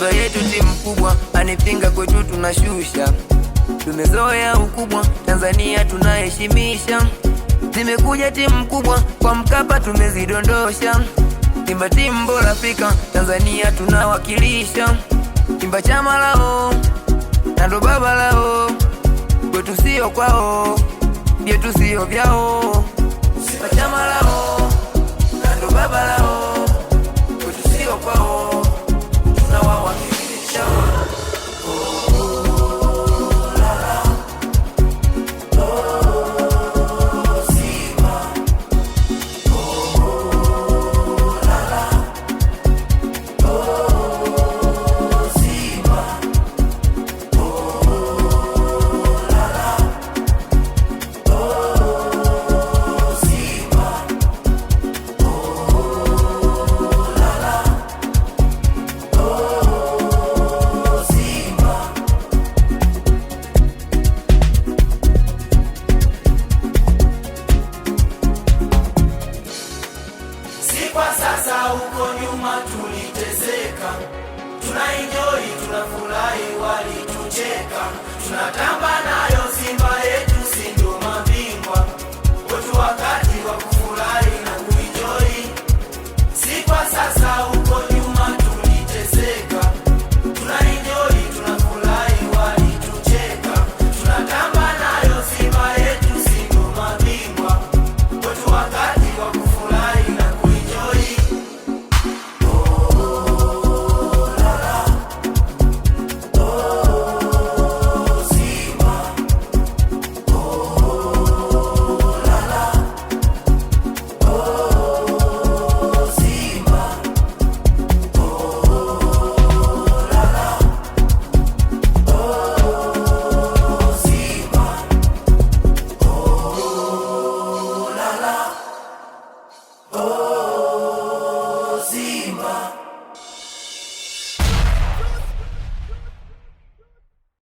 Simba yetu timu kubwa, anipinga kwetu tunashusha. Tumezoea ukubwa, Tanzania tunaheshimisha. Zimekuja timu kubwa, kwa Mkapa tumezidondosha. Simba timu bora Afrika, Tanzania tunawakilisha. Simba chama lao, na ndo baba lao. Kwetu sio kwao, vyetu sio vyao. Simba chama lao, na ndo baba lao. Kwetu sio kwao, tunawawakilisha. Kwa sasa huko nyuma tuliteseka, tunaenjoy tunafurahi, walitucheka, tunatamba na